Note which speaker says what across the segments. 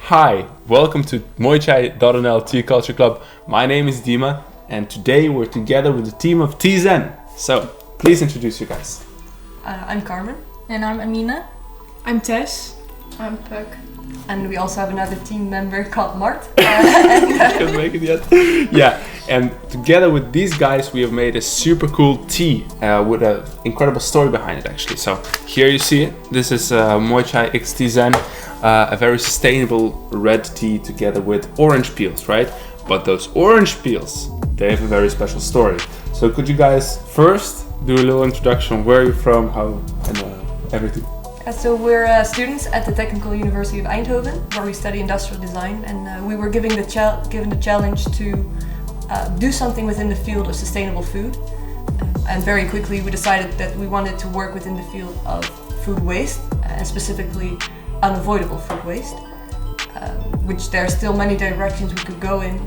Speaker 1: Hi, welcome to Moichai.nl Tea Culture Club. My name is Dima, and today we're together with the team of TEA-ZEN. So, please introduce you guys.
Speaker 2: I'm Carmen.
Speaker 3: And I'm Amina.
Speaker 4: I'm Tess.
Speaker 5: I'm Puck.
Speaker 2: And we also have another team member called Mart.
Speaker 1: Can't make it yet. Yeah, and together with these guys, we have made a super cool tea with an incredible story behind it, actually. So here you see it. This is Moichai X TEA-ZEN, a very sustainable red tea together with orange peels, right? But those orange peels, they have a very special story. So could you guys first do a little introduction? Where you're from, how, and everything?
Speaker 2: So we're students at the Technical University of Eindhoven, where we study industrial design, and we were given the challenge to do something within the field of sustainable food. And very quickly we decided that we wanted to work within the field of food waste, and specifically unavoidable food waste, which there are still many directions we could go in.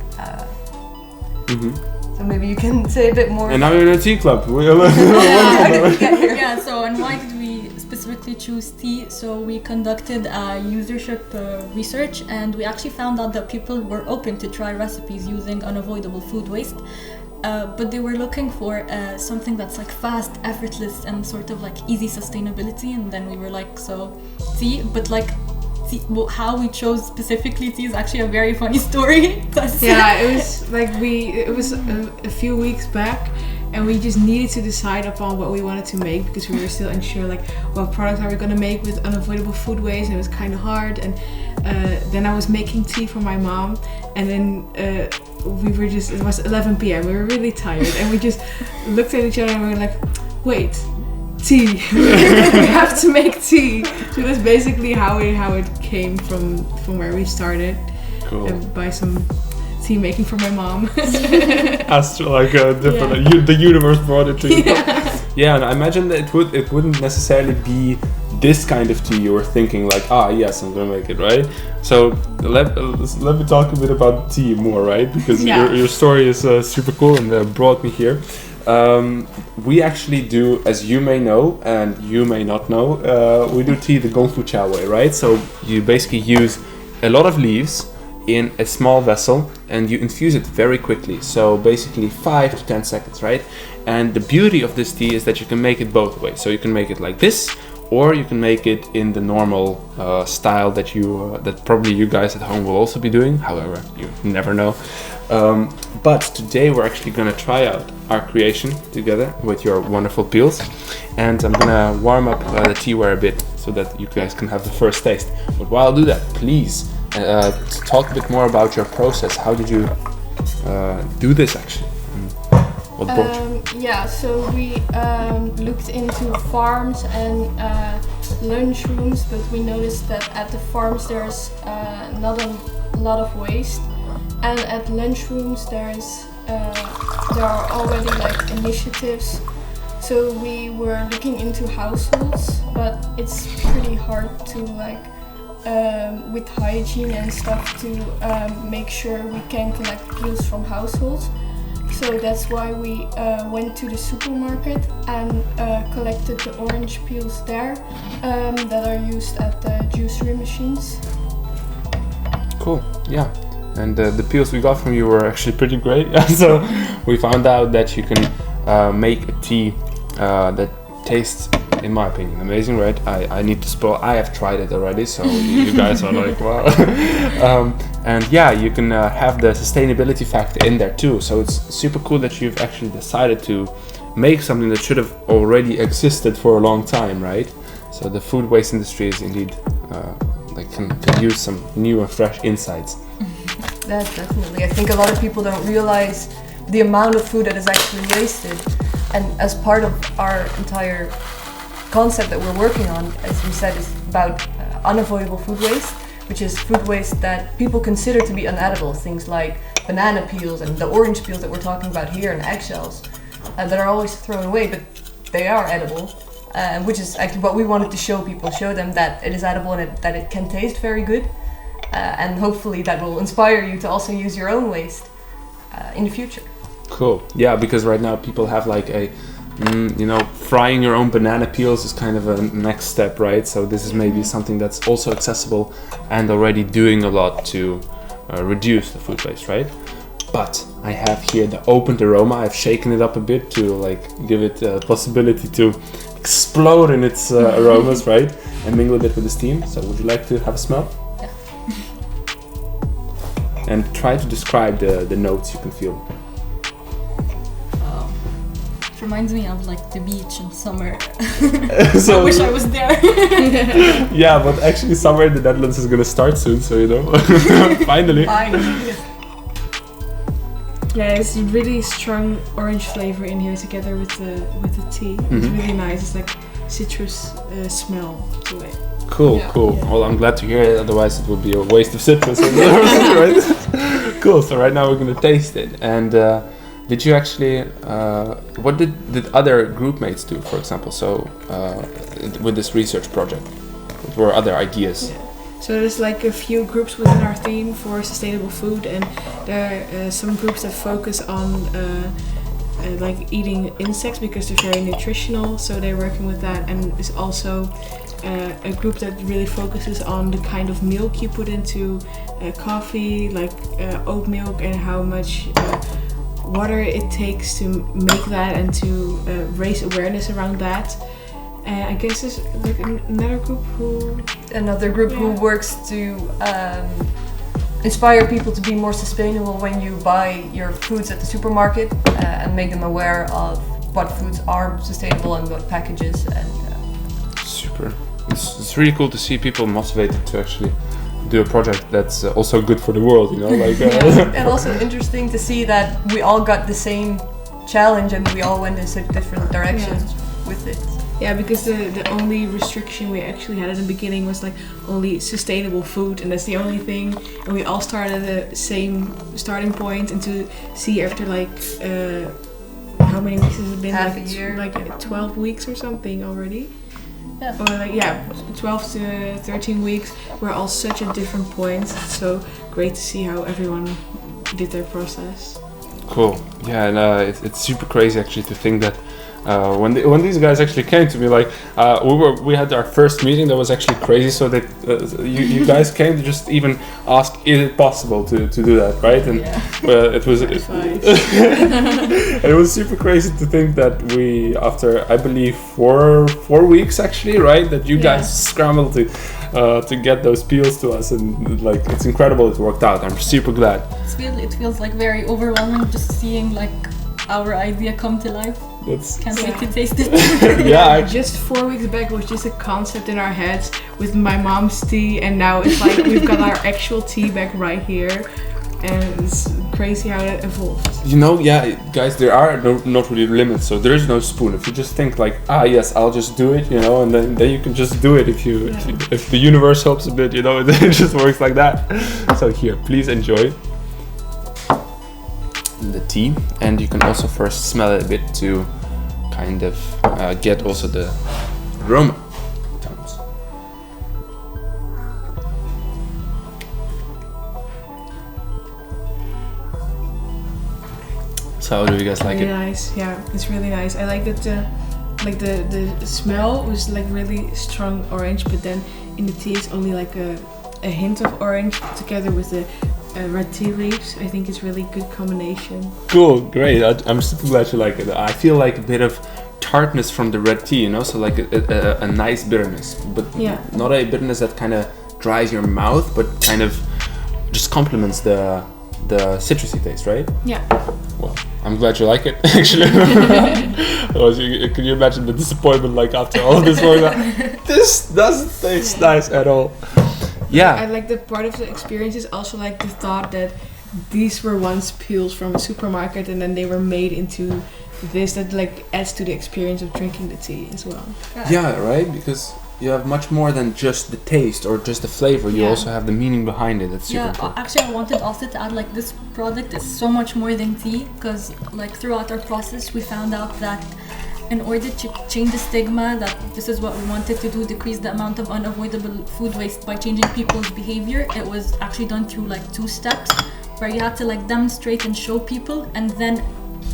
Speaker 2: So maybe you can say a bit more.
Speaker 1: And now you're in a tea club.
Speaker 3: Yeah, so and why did we specifically choose tea? So we conducted usership research, and we actually found out that people were open to try recipes using unavoidable food waste, but they were looking for something that's like fast, effortless, and sort of like easy sustainability. And then we were like, so tea, but like how we chose specifically tea is actually a very funny story.
Speaker 4: Yeah, it was a few weeks back, and we just needed to decide upon what we wanted to make because we were still unsure, like, what product are we going to make with unavoidable food waste, and it was kind of hard. And then I was making tea for my mom, and then it was 11 p.m. We were really tired, and we just looked at each other and we were like, wait, tea. We have to make tea. So that's basically how it came from where we started.
Speaker 1: Cool.
Speaker 4: By some tea making for my mom.
Speaker 1: As like a different, the universe brought it to you. Yeah, and I imagine that it wouldn't necessarily be this kind of tea you were thinking like, yes, I'm gonna make it, right? So let me talk a bit about tea more, right? Because your story is super cool and brought me here. We actually do, as you may know and you may not know, we do tea the Gongfu Cha way, right? So you basically use a lot of leaves in a small vessel and you infuse it very quickly. So basically 5 to 10 seconds, right? And the beauty of this tea is that you can make it both ways. So you can make it like this, or you can make it in the normal style that that probably you guys at home will also be doing. However, you never know. But today we're actually going to try out our creation together with your wonderful peels, and I'm going to warm up the teaware a bit so that you guys can have the first taste. But while I do that, please talk a bit more about your process. How did you do this actually? What brought you?
Speaker 5: Yeah, so we looked into farms and lunchrooms, but we noticed that at the farms there's not a lot of waste, and at lunchrooms there are already like initiatives. So we were looking into households, but it's pretty hard to like with hygiene and stuff to make sure we can collect peels from households. So that's why we went to the supermarket and collected the orange peels there that are used at the juicery machines.
Speaker 1: Cool, yeah. And the peels we got from you were actually pretty great. So we found out that you can make a tea that tastes, in my opinion, amazing, right? I need to spoil. I have tried it already, so you guys are like, wow. And yeah, you can have the sustainability factor in there too. So it's super cool that you've actually decided to make something that should have already existed for a long time, right? So the food waste industry is indeed can use some new and fresh insights.
Speaker 2: That's definitely. I think a lot of people don't realize the amount of food that is actually wasted. And as part of our entire concept that we're working on, as we said, is about unavoidable food waste, which is food waste that people consider to be unedible. Things like banana peels and the orange peels that we're talking about here, and eggshells that are always thrown away, but they are edible. Which is actually what we wanted to show people, show them that it is edible and that it can taste very good. And hopefully that will inspire you to also use your own waste in the future.
Speaker 1: Cool. Yeah, because right now people have like a frying your own banana peels is kind of a next step, right? So this is maybe something that's also accessible and already doing a lot to reduce the food waste, right? But I have here the opened aroma. I've shaken it up a bit to like give it a possibility to explode in its aromas, right? And mingle a bit with the steam. So would you like to have a smell?
Speaker 3: Yeah.
Speaker 1: And try to describe the notes you can feel.
Speaker 3: It reminds me of like the beach in summer.
Speaker 1: So,
Speaker 3: I wish I was there.
Speaker 1: yeah, but actually summer in the Netherlands is gonna start soon, so finally.
Speaker 4: Yeah, it's a really strong orange flavor in here together with the tea. It's really nice. It's like citrus smell to it.
Speaker 1: Cool.
Speaker 4: Yeah.
Speaker 1: Well, I'm glad to hear it. Otherwise, it would be a waste of citrus. Right? Cool. So right now we're gonna taste it. And did you actually? What did other group mates do, for example? So with this research project, what were other ideas?
Speaker 4: Yeah. So there's like a few groups within our team for sustainable food, and there are some groups that focus on like eating insects because they're very nutritional. So they're working with that, and there's also a group that really focuses on the kind of milk you put into coffee, like oat milk, and how much water it takes to make that, and to raise awareness around that. I guess there's like another group who
Speaker 2: works to inspire people to be more sustainable when you buy your foods at the supermarket and make them aware of what foods are sustainable and what packages. And
Speaker 1: super. It's really cool to see people motivated to actually do a project that's also good for the world, like.
Speaker 2: And also interesting to see that we all got the same challenge and we all went in such different directions with it.
Speaker 4: Yeah, because the only restriction we actually had at the beginning was like only sustainable food, and that's the only thing. And we all started at the same starting point, and to see after like how many weeks has it been?
Speaker 2: Half
Speaker 4: like
Speaker 2: a year.
Speaker 4: Like 12 weeks or something already.
Speaker 3: Yeah.
Speaker 4: Or like 12 to 13 weeks. We're all such at different points. It's so great to see how everyone did their process.
Speaker 1: Cool. Yeah, and it's super crazy actually to think that when these guys actually came to me, like we had our first meeting that was actually crazy. So that you guys came to just even ask, is it possible to do that, right? And it was it was super crazy to think that we, after I believe 4 weeks actually, right, that you guys scrambled to get those peels to us, and like it's incredible it worked out. I'm super glad.
Speaker 3: It feels like very overwhelming just seeing like our idea come to life. Can't wait to taste it.
Speaker 1: Yeah,
Speaker 4: just 4 weeks back it was just a concept in our heads with my mom's tea, and now it's like we've got our actual tea bag right here, and it's crazy how that evolved.
Speaker 1: Guys, there are not really limits, so there is no spoon. If you just think like, yes, I'll just do it, and then you can just do it if the universe helps a bit, it just works like that. So here, please enjoy the tea, and you can also first smell it a bit to kind of get also the aroma tones. So how do you guys like
Speaker 4: really
Speaker 1: it?
Speaker 4: Nice, yeah, it's really nice. I like that the smell was like really strong orange, but then in the tea it's only like a hint of orange together with the red tea leaves. I think it's really good combination.
Speaker 1: Cool, great. I'm super glad you like it. I feel like a bit of tartness from the red tea, so like a nice bitterness, but not a bitterness that kind of dries your mouth, but kind of just complements the citrusy taste, right?
Speaker 4: Yeah.
Speaker 1: Well, I'm glad you like it, actually. Otherwise, can you imagine the disappointment, like after all this work? This doesn't taste nice at all. Yeah.
Speaker 4: I like that part of the experience is also like the thought that these were once peels from a supermarket and then they were made into this, that like adds to the experience of drinking the tea as well.
Speaker 1: Yeah, right? Because you have much more than just the taste or just the flavor. You also have the meaning behind it. That's super important.
Speaker 3: Actually I wanted also to add like this product is so much more than tea, because like throughout our process we found out that in order to change the stigma that this is what we wanted to do, decrease the amount of unavoidable food waste by changing people's behavior, it was actually done through like 2 steps where you had to like demonstrate and show people, and then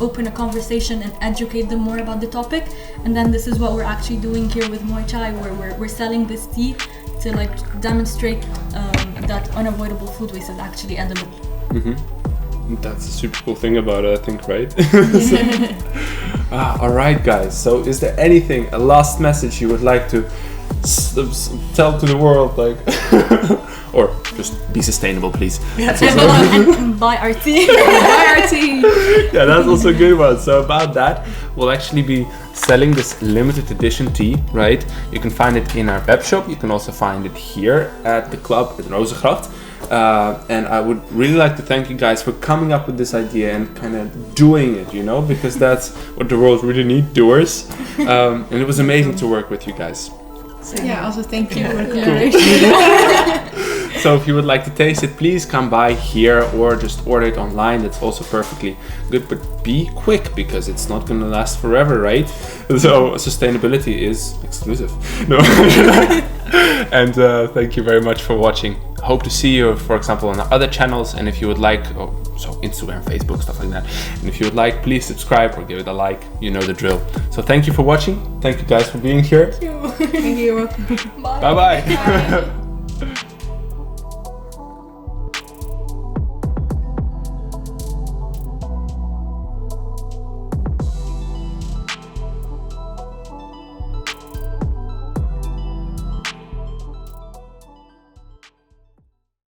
Speaker 3: open a conversation and educate them more about the topic. And then this is what we're actually doing here with Muay Chai, where we're selling this tea to like demonstrate that unavoidable food waste is actually edible.
Speaker 1: That's a super cool thing about it, I think, right? All right, guys. So, is there anything, a last message you would like to tell to the world, like, or just be sustainable, please?
Speaker 3: And buy our tea.
Speaker 4: Buy our tea.
Speaker 1: Yeah, that's also a good one. So about that, we'll actually be selling this limited edition tea, right? You can find it in our web shop. You can also find it here at the club in Rozegracht. And I would really like to thank you guys for coming up with this idea and kind of doing it, you know, because that's what the world really needs, doers. And it was amazing to work with you guys.
Speaker 4: So yeah, also thank you for the
Speaker 1: Cool.
Speaker 4: collaboration.
Speaker 1: So if you would like to taste it, please come by here or just order it online. That's also perfectly good, but be quick because it's not going to last forever, right? So sustainability is exclusive. No. And thank you very much for watching. Hope to see you, for example, on other channels. And if you would like, so Instagram, Facebook, stuff like that. And if you would like, please subscribe or give it a like. You know the drill. So thank you for watching. Thank you guys for being here.
Speaker 4: Thank you.
Speaker 1: Bye bye.